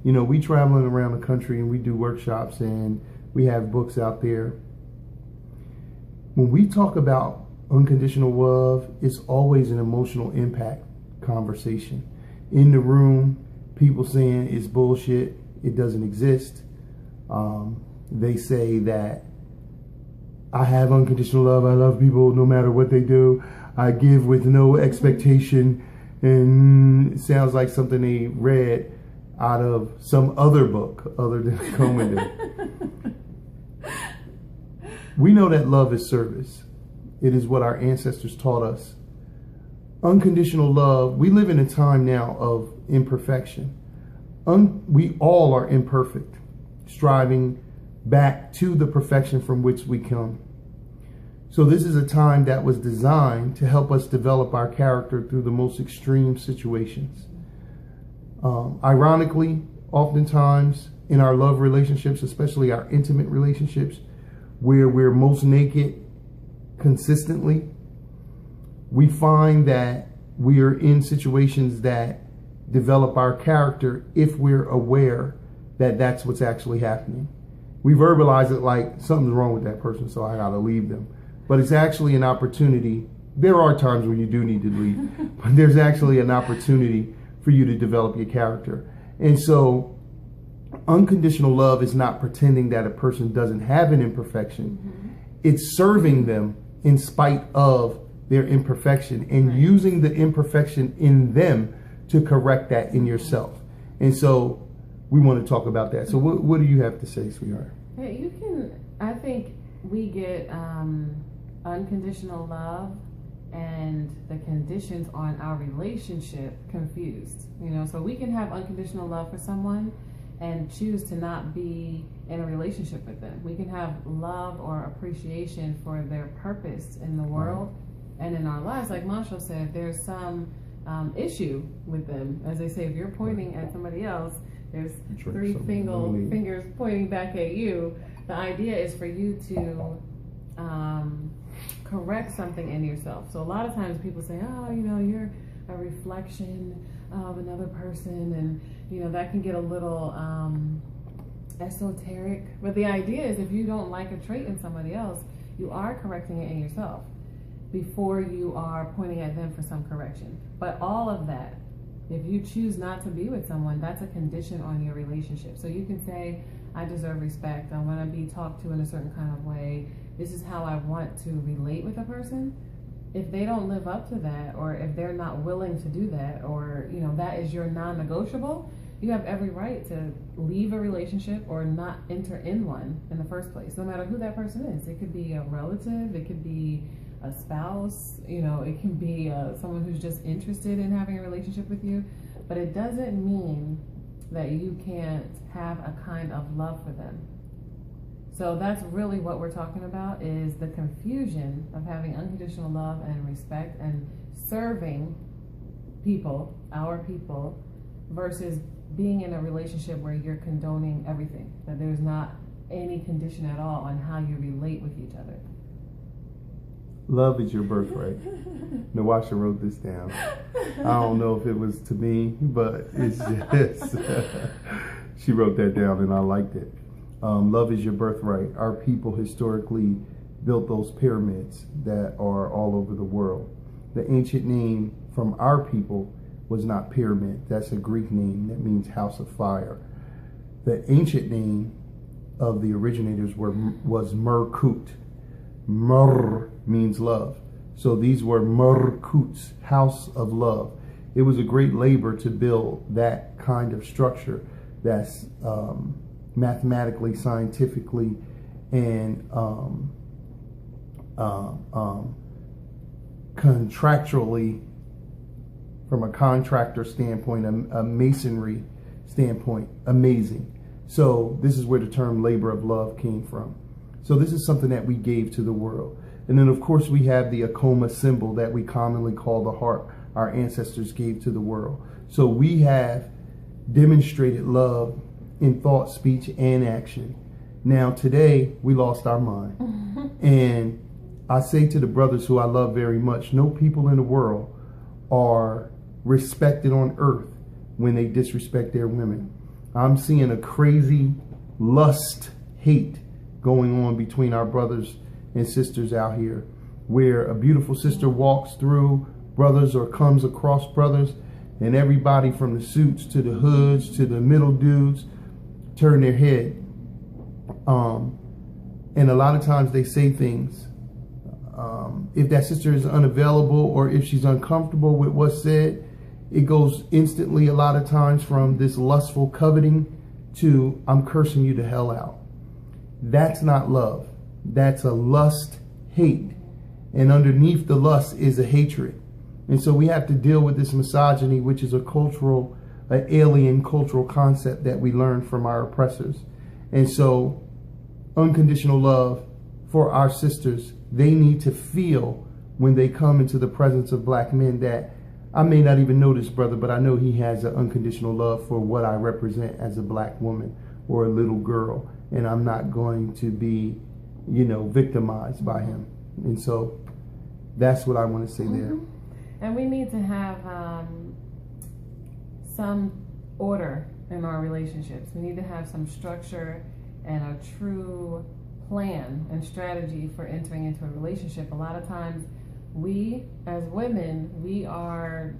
You know, we traveling around the country and we do workshops and we have books out there. When we talk about unconditional love, it's always an emotional impact conversation. In the room, people saying it's bullshit, it doesn't exist. They say that I have unconditional love, I love people no matter what they do, I give with no expectation, and it sounds like something they read out of some other book other than Coleman did. We know that love is service. It is what our ancestors taught us. Unconditional love, we live in a time now of imperfection. We all are imperfect, striving back to the perfection from which we come. So this is a time that was designed to help us develop our character through the most extreme situations. Ironically, oftentimes in our love relationships, especially our intimate relationships, where we're most naked consistently, we find that we are in situations that develop our character if we're aware that that's what's actually happening. We verbalize it like something's wrong with that person, so I gotta leave them. But it's actually an opportunity. There are times when you do need to leave, but there's actually an opportunity for you to develop your character. And so unconditional love is not pretending that a person doesn't have an imperfection. It's serving them in spite of their imperfection and using the imperfection in them to correct that in yourself. And so we want to talk about that. So what do you have to say, sweetheart? Yeah, you can, I think we get unconditional love and the conditions on our relationship confused. You know, so we can have unconditional love for someone and choose to not be in a relationship with them. We can have love or appreciation for their purpose in the world and in our lives. Like Marshall said, if there's some issue with them, as they say, if you're pointing at somebody else, there's three fingers pointing back at you. The idea is for you to correct something in yourself. So a lot of times people say, oh, you know, you're a reflection of another person, and you know, that can get a little esoteric. But the idea is, if you don't like a trait in somebody else, you are correcting it in yourself before you are pointing at them for some correction. But all of that, if you choose not to be with someone, that's a condition on your relationship. So you can say, I deserve respect, I want to be talked to in a certain kind of way, this is how I want to relate with a person. If they don't live up to that, or if they're not willing to do that, or you know, that is your non-negotiable, you have every right to leave a relationship or not enter in one in the first place, no matter who that person is. It could be a relative, it could be a spouse, you know, it can be someone who's just interested in having a relationship with you, but it doesn't mean that you can't have a kind of love for them. So that's really what we're talking about, is the confusion of having unconditional love and respect and serving people, our people, versus being in a relationship where you're condoning everything, that there's not any condition at all on how you relate with each other. Love is your birthright. Nawasha wrote this down. I don't know if it was to me, but it's just, she wrote that down and I liked it. Love is your birthright. Our people historically built those pyramids that are all over the world. The ancient name from our people was not pyramid. That's a Greek name that means house of fire. The ancient name of the originators was Merkut. Mer means love. So these were Merkuts, house of love. It was a great labor to build that kind of structure that's mathematically, scientifically, and contractually, from a contractor standpoint, a masonry standpoint, amazing. So this is where the term labor of love came from. So this is something that we gave to the world. And then of course we have the Akoma symbol that we commonly call the heart, our ancestors gave to the world. So we have demonstrated love in thought, speech, and action. Now today we lost our mind. And I say to the brothers who I love very much, no people in the world are respected on earth when they disrespect their women. I'm seeing a crazy lust, hate going on between our brothers and sisters out here, where a beautiful sister walks through brothers or comes across brothers, and everybody from the suits to the hoods to the middle dudes turn their head. And a lot of times they say things. If that sister is unavailable or if she's uncomfortable with what's said, it goes instantly a lot of times from this lustful coveting to I'm cursing you to hell out. That's not love. That's a lust, hate. And underneath the lust is a hatred. And so we have to deal with this misogyny, which is an alien cultural concept that we learned from our oppressors. And so unconditional love for our sisters, they need to feel when they come into the presence of black men that I may not even know this brother, but I know he has an unconditional love for what I represent as a black woman or a little girl. And I'm not going to be, victimized by him. And so that's what I want to say there. And we need to have some order in our relationships. We need to have some structure and a true plan and strategy for entering into a relationship. A lot of times we as women, we are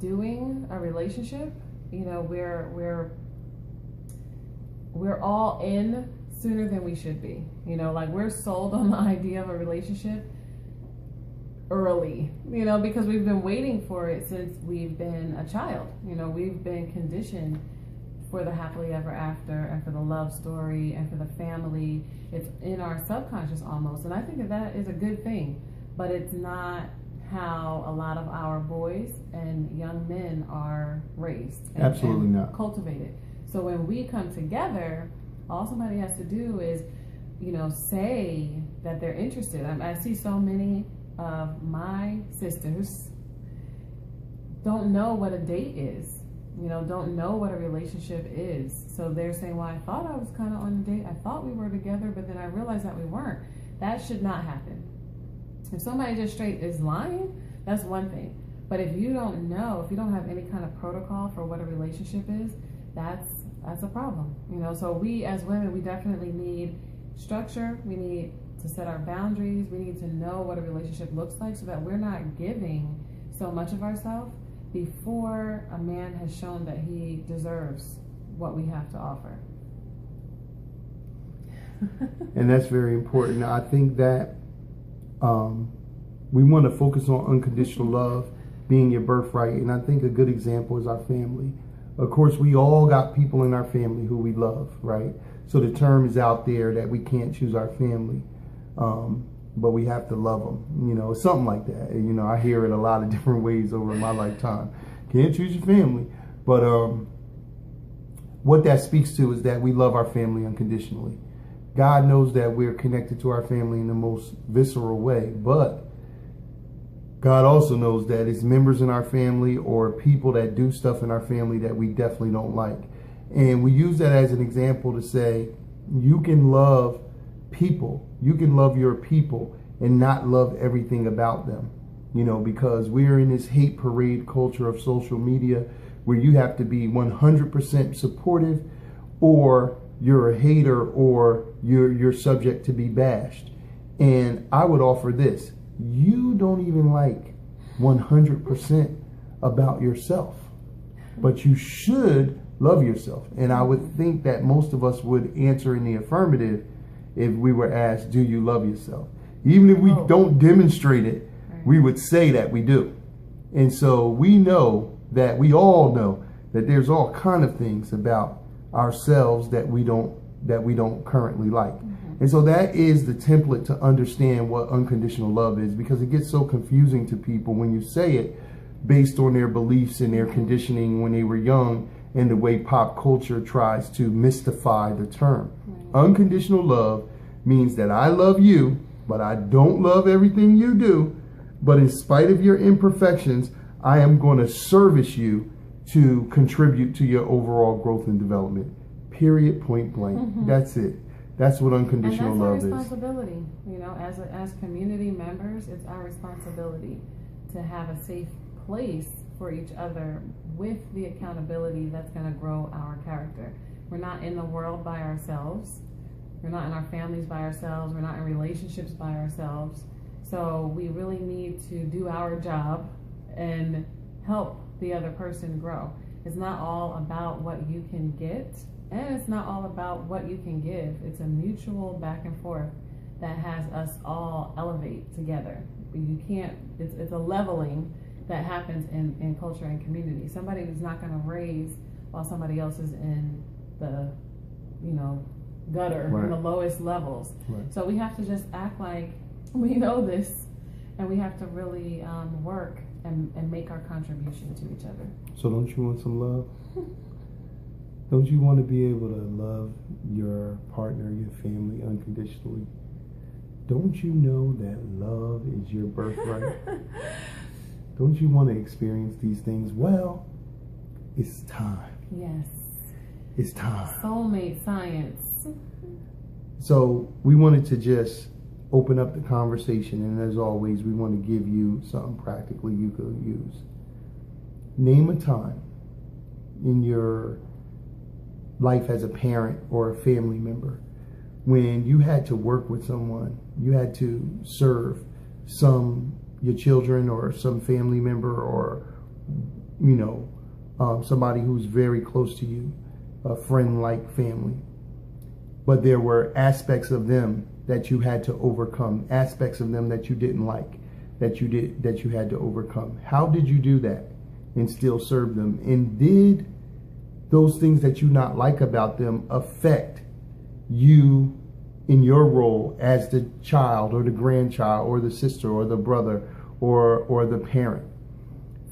doing a relationship, we're all in sooner than we should be. Like we're sold on the idea of a relationship early, because we've been waiting for it since we've been a child. We've been conditioned for the happily ever after and for the love story and for the family. It's in our subconscious almost. And I think that is a good thing, but it's not how a lot of our boys and young men are raised and, Absolutely not cultivated. So when we come together, all somebody has to do is, say that they're interested. I see so many of my sisters don't know what a date is, don't know what a relationship is. So they're saying, well, I thought I was kind of on a date. I thought we were together, but then I realized that we weren't. That should not happen. If somebody just straight is lying, that's one thing. But if you don't know, if you don't have any kind of protocol for what a relationship is, that's a problem. So we as women, we definitely need structure. We need to set our boundaries. We need to know what a relationship looks like so that we're not giving so much of ourselves before a man has shown that he deserves what we have to offer. And that's very important. I think that we want to focus on unconditional love being your birthright. And I think a good example is our family. Of course, we all got people in our family who we love, right? So the term is out there that we can't choose our family, but we have to love them. Something like that. I hear it a lot of different ways over my lifetime. Can't choose your family. But what that speaks to is that we love our family unconditionally. God knows that we're connected to our family in the most visceral way, but God also knows that it's members in our family or people that do stuff in our family that we definitely don't like. And we use that as an example to say, you can love people, you can love your people and not love everything about them, because we're in this hate parade culture of social media where you have to be 100% supportive or you're a hater or you're subject to be bashed. And I would offer this. You don't even like 100% about yourself, but you should love yourself. And I would think that most of us would answer in the affirmative if we were asked, do you love yourself? Even if we don't demonstrate it, we would say that we do. And so we all know that there's all kind of things about ourselves that we don't currently like. And so that is the template to understand what unconditional love is, because it gets so confusing to people when you say it based on their beliefs and their conditioning when they were young and the way pop culture tries to mystify the term. Unconditional love means that I love you, but I don't love everything you do. But in spite of your imperfections, I am going to service you to contribute to your overall growth and development. Period, point blank. That's it. That's what unconditional love is. And that's our responsibility. As community members, it's our responsibility to have a safe place for each other with the accountability that's going to grow our character. We're not in the world by ourselves. We're not in our families by ourselves. We're not in relationships by ourselves. So we really need to do our job and help the other person grow. It's not all about what you can get, and it's not all about what you can give. It's a mutual back and forth that has us all elevate together. You can't, it's a leveling that happens in culture and community. Somebody is not going to raise while somebody else is in the, gutter, right, in the lowest levels. Right. So we have to just act like we know this, and we have to really work and make our contribution to each other. So don't you want some love? Don't you want to be able to love your partner, your family unconditionally? Don't you know that love is your birthright? Don't you want to experience these things? Well, it's time. Yes. It's time. Soulmate science. So we wanted to just open up the conversation, and as always, we want to give you something practically you could use. Name a time in your life as a parent or a family member when you had to work with someone, you had to serve your children or some family member or somebody who's very close to you, a friend like family, but there were aspects of them that you had to overcome, aspects of them that you didn't like, that you had to overcome. How did you do that and still serve them? And did those things that you not like about them affect you in your role as the child or the grandchild or the sister or the brother or the parent?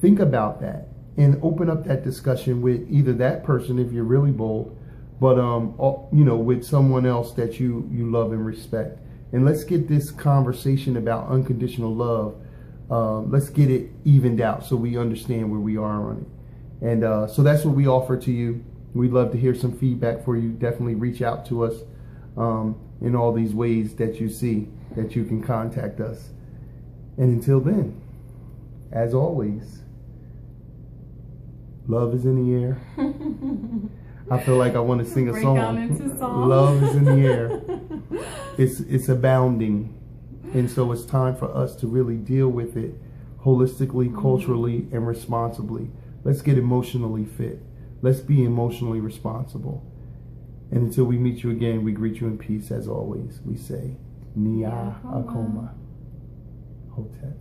Think about that and open up that discussion with either that person, if you're really bold, but with someone else that you love and respect. And let's get this conversation about unconditional love, let's get it evened out so we understand where we are on it. And so that's what we offer to you. We'd love to hear some feedback for you. Definitely reach out to us in all these ways that you see that you can contact us. And until then, as always, love is in the air. I feel like I want to sing a song. Out into song. Love is in the air. It's abounding. And so it's time for us to really deal with it holistically, culturally, and responsibly. Let's get emotionally fit. Let's be emotionally responsible. And until we meet you again, we greet you in peace as always. We say, Nia Akoma Hotep.